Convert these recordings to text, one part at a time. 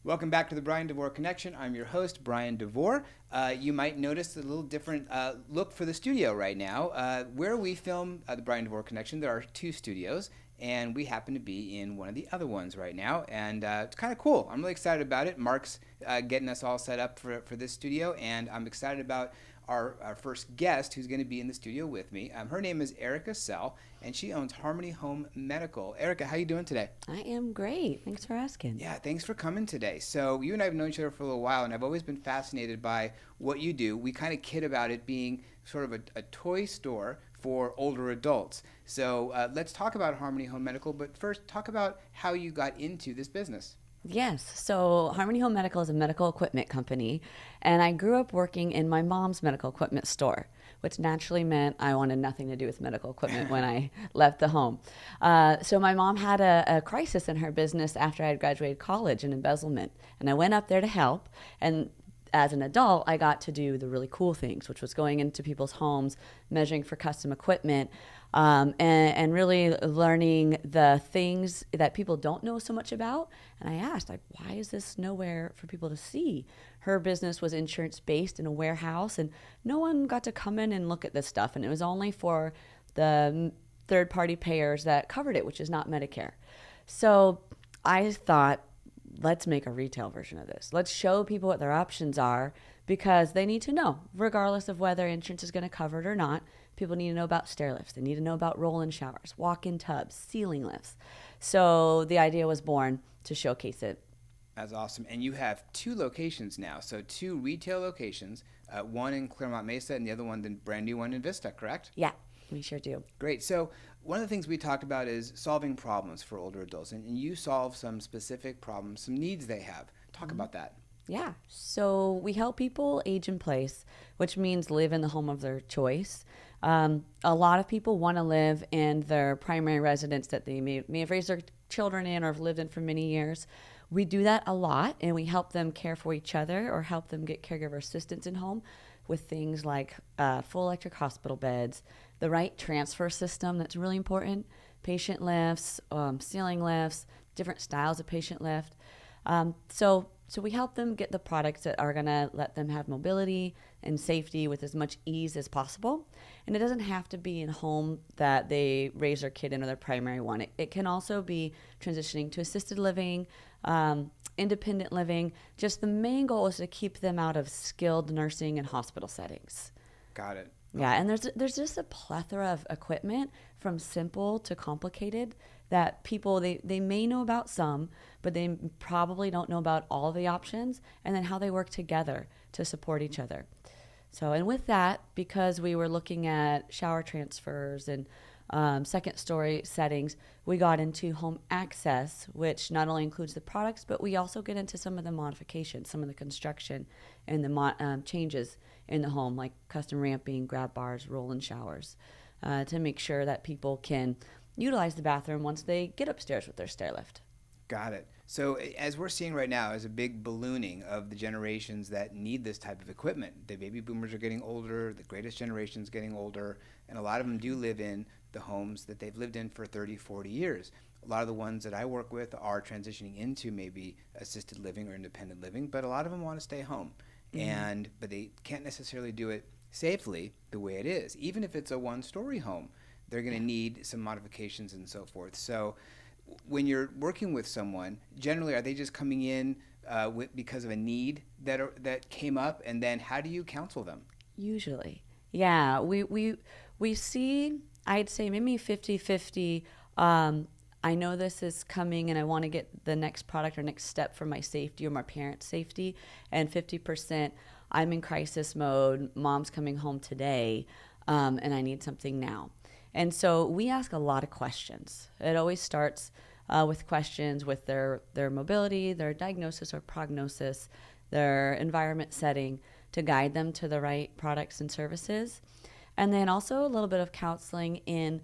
Welcome back to the Brian DeVore Connection. I'm your host, Brian DeVore. You might notice a little different look for the studio right now. Where we film the Brian DeVore Connection, there are two studios, and we happen to be in one of the other ones right now, and it's kind of cool. I'm really excited about it. Mark's getting us all set up for this studio, and I'm excited about our first guest who's going to be in the studio with me. Her name is Erica Sell, and she owns Harmony Home Medical. Erica, how you doing today? I am great. Thanks for asking. Yeah, thanks for coming today. So you and I have known each other for a little while, and I've always been fascinated by what you do. We kind of kid about it being sort of a toy store for older adults. So let's talk about Harmony Home Medical, but first talk about how you got into this business. Yes, so Harmony Home Medical is a medical equipment company, and I grew up working in my mom's medical equipment store, which naturally meant I wanted nothing to do with medical equipment when I left the home. So my mom had a crisis in her business after I had graduated college in embezzlement, and I went up there to help, and as an adult, I got to do the really cool things, which was going into people's homes, measuring for custom equipment, and really learning the things that people don't know so much about. And I asked, like, why is this nowhere for people to see? Her business was insurance-based in a warehouse, and no one got to come in and look at this stuff. And it was only for the third-party payers that covered it, which is not Medicare. So I thought, let's make a retail version of this. Let's show people what their options are because they need to know, regardless of whether insurance is going to cover it or not. People need to know about stair lifts. They need to know about roll-in showers, walk-in tubs, ceiling lifts. So the idea was born to showcase it. That's awesome. And you have two locations now. So two retail locations, one in Claremont Mesa and the other one, the brand new one in Vista, correct? Yeah, we sure do. Great. So one of the things we talked about is solving problems for older adults. And you solve some specific problems, some needs they have. Talk about that. Yeah. So we help people age in place, which means live in the home of their choice. A lot of people want to live in their primary residence that they may have raised their children in or have lived in for many years. We do that a lot, and we help them care for each other or help them get caregiver assistance in home with things like full electric hospital beds, the right transfer system that's really important, patient lifts, ceiling lifts, different styles of patient lift. So we help them get the products that are going to let them have mobility and safety with as much ease as possible. And it doesn't have to be in a home that they raise their kid in or their primary one. It can also be transitioning to assisted living, independent living. Just the main goal is to keep them out of skilled nursing and hospital settings. Got it. Yeah, and there's just a plethora of equipment from simple to complicated that people, they may know about some, but they probably don't know about all the options and then how they work together to support each other. So, and with that, because we were looking at shower transfers and second story settings, we got into home access, which not only includes the products, but we also get into some of the modifications, some of the construction and the changes in the home, like custom ramping, grab bars, roll-in showers, to make sure that people can utilize the bathroom once they get upstairs with their stair lift. Got it. So as we're seeing right now is a big ballooning of the generations that need this type of equipment. The baby boomers are getting older, the greatest generation is getting older, and a lot of them do live in the homes that they've lived in for 30, 40 years. A lot of the ones that I work with are transitioning into maybe assisted living or independent living, but a lot of them want to stay home. But they can't necessarily do it safely the way it is. Even if it's a one-story home, they're going to need some modifications and so forth. So when you're working with someone, generally are they just coming in because of a need that came up, and then how do you counsel them? Usually. Yeah, we see, I'd say maybe 50-50. I know this is coming and I want to get the next product or next step for my safety or my parents' safety. And 50%, I'm in crisis mode, mom's coming home today, and I need something now. And so we ask a lot of questions. It always starts with questions with their mobility, their diagnosis or prognosis, their environment setting to guide them to the right products and services. And then also a little bit of counseling in,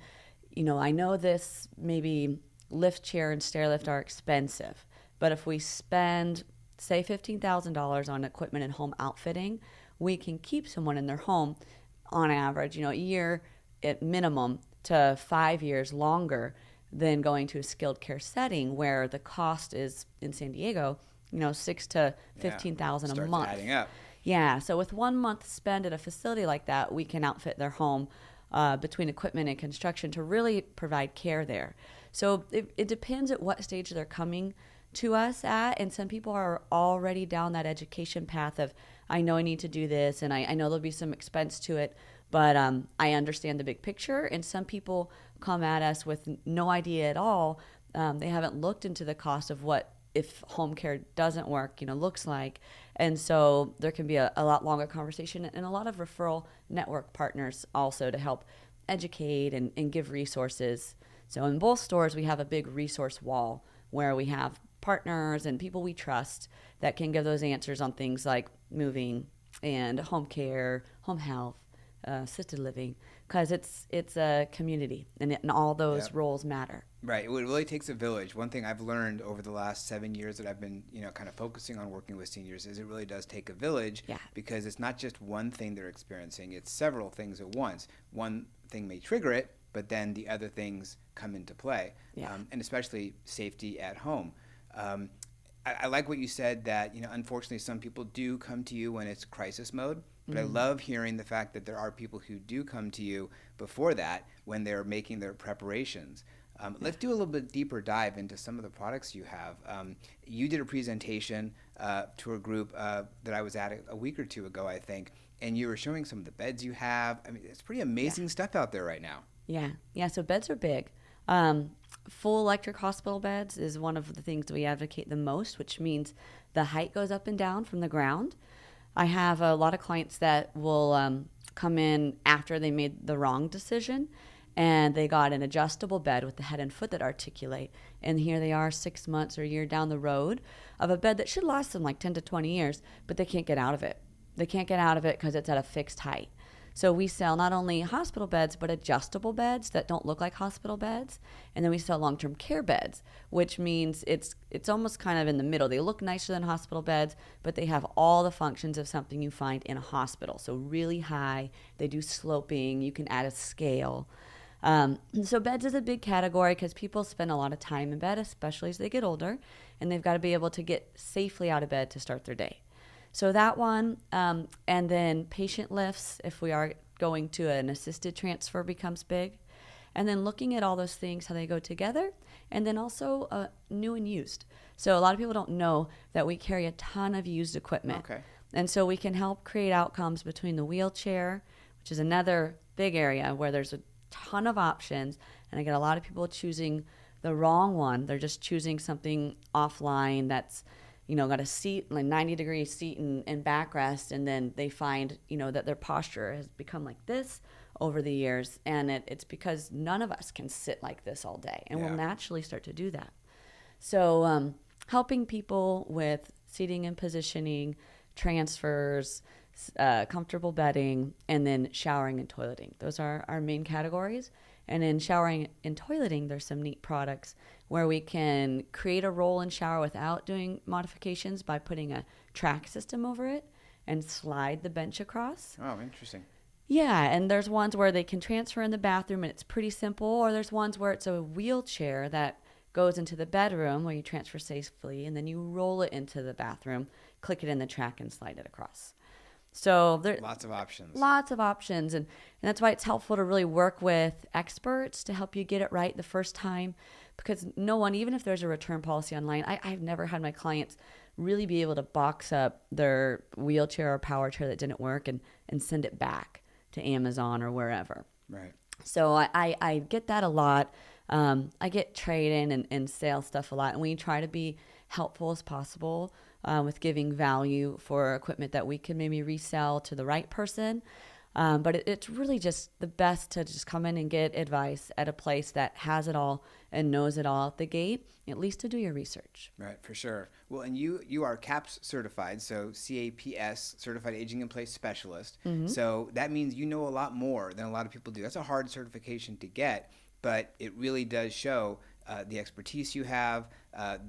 I know this maybe lift chair and stair lift are expensive, but if we spend, say, $15,000 on equipment and home outfitting, we can keep someone in their home on average, a year at minimum to 5 years longer than going to a skilled care setting where the cost is in San Diego 6 to 15,000 a Starts month. adding up. Yeah, so with 1 month spend at a facility like that, we can outfit their home between equipment and construction to really provide care there. So it depends at what stage they're coming to us at, and some people are already down that education path of, I know I need to do this, and I know there'll be some expense to it, but I understand the big picture. And some people come at us with no idea at all. They haven't looked into the cost of what if home care doesn't work, looks like. And so there can be a lot longer conversation and a lot of referral network partners also to help educate and give resources. So in both stores, we have a big resource wall where we have partners and people we trust that can give those answers on things like moving and home care, home health, assisted living, because it's a community and all those roles matter. Right. It really takes a village. One thing I've learned over the last 7 years that I've been, kind of focusing on working with seniors is it really does take a village, because it's not just one thing they're experiencing. It's several things at once. One thing may trigger it, but then the other things come into play, and especially safety at home. I like what you said that, unfortunately some people do come to you when it's crisis mode, but I love hearing the fact that there are people who do come to you before that when they're making their preparations. Let's do a little bit deeper dive into some of the products you have. You did a presentation to a group that I was at a week or two ago, I think, and you were showing some of the beds you have. I mean, it's pretty amazing stuff out there right now. Yeah, so beds are big. Full electric hospital beds is one of the things that we advocate the most, which means the height goes up and down from the ground. I have a lot of clients that will come in after they made the wrong decision and they got an adjustable bed with the head and foot that articulate. And here they are 6 months or a year down the road of a bed that should last them like 10 to 20 years, but they can't get out of it. They can't get out of it because it's at a fixed height. So we sell not only hospital beds, but adjustable beds that don't look like hospital beds. And then we sell long-term care beds, which means it's almost kind of in the middle. They look nicer than hospital beds, but they have all the functions of something you find in a hospital. So really high, they do sloping, you can add a scale. So beds is a big category because people spend a lot of time in bed, especially as they get older, and they've got to be able to get safely out of bed to start their day. So that one, and then patient lifts, if we are going to an assisted transfer, becomes big. And then looking at all those things, how they go together, and then also new and used. So a lot of people don't know that we carry a ton of used equipment. Okay. And so we can help create outcomes between the wheelchair, which is another big area where there's a ton of options, and I get a lot of people choosing the wrong one. They're just choosing something offline that's got a seat, like 90-degree seat and backrest, and then they find, that their posture has become like this over the years, and it's because none of us can sit like this all day, and we'll naturally start to do that. So helping people with seating and positioning, transfers, comfortable bedding, and then showering and toileting. Those are our main categories. And in showering and toileting, there's some neat products where we can create a roll and shower without doing modifications by putting a track system over it and slide the bench across. Oh, interesting. Yeah, and there's ones where they can transfer in the bathroom and it's pretty simple, or there's ones where it's a wheelchair that goes into the bedroom where you transfer safely, and then you roll it into the bathroom, click it in the track, and slide it across. So there's lots of options. Lots of options. And that's why it's helpful to really work with experts to help you get it right the first time. Because no one, even if there's a return policy online, I've never had my clients really be able to box up their wheelchair or power chair that didn't work and send it back to Amazon or wherever. Right. So I get that a lot. I get trade-in and sales stuff a lot. And we try to be helpful as possible with giving value for equipment that we can maybe resell to the right person. But it's really just the best to just come in and get advice at a place that has it all and knows it all at the gate, at least to do your research. Right, for sure. Well, and you are CAPS certified, so CAPS, Certified Aging in Place Specialist. Mm-hmm. So that means you know a lot more than a lot of people do. That's a hard certification to get, but it really does show the expertise you have,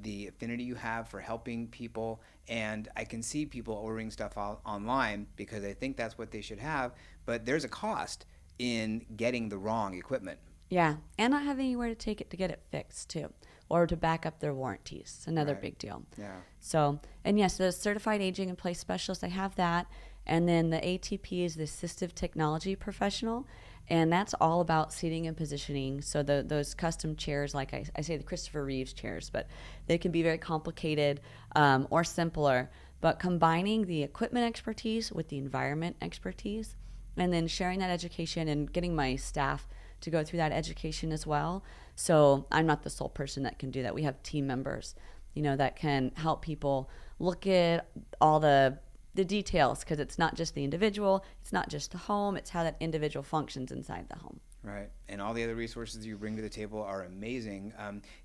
the affinity you have for helping people, and I can see people ordering stuff online because they think that's what they should have, but there's a cost in getting the wrong equipment. Yeah, and not having anywhere to take it to get it fixed too, or to back up their warranties. Another Right. big deal. Yeah. So, and yes, the certified aging in place specialist, I have that. And then the ATP is the assistive technology professional. And that's all about seating and positioning. So those custom chairs, like I say, the Christopher Reeves chairs, but they can be very complicated or simpler. But combining the equipment expertise with the environment expertise, and then sharing that education and getting my staff to go through that education as well. So I'm not the sole person that can do that. We have team members, that can help people look at all the details, because it's not just the individual, it's not just the home, it's how that individual functions inside the home. Right. And all the other resources you bring to the table are amazing.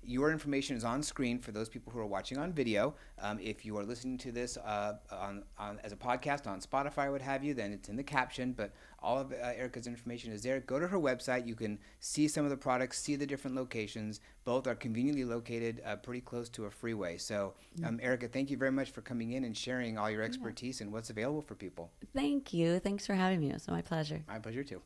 Your information is on screen for those people who are watching on video. If you are listening to this as a podcast on Spotify or what have you, then it's in the caption. But all of Erica's information is there. Go to her website. You can see some of the products, see the different locations. Both are conveniently located pretty close to a freeway. So, Erica, thank you very much for coming in and sharing all your expertise and what's available for people. Thank you. Thanks for having me. It was my pleasure. My pleasure, too.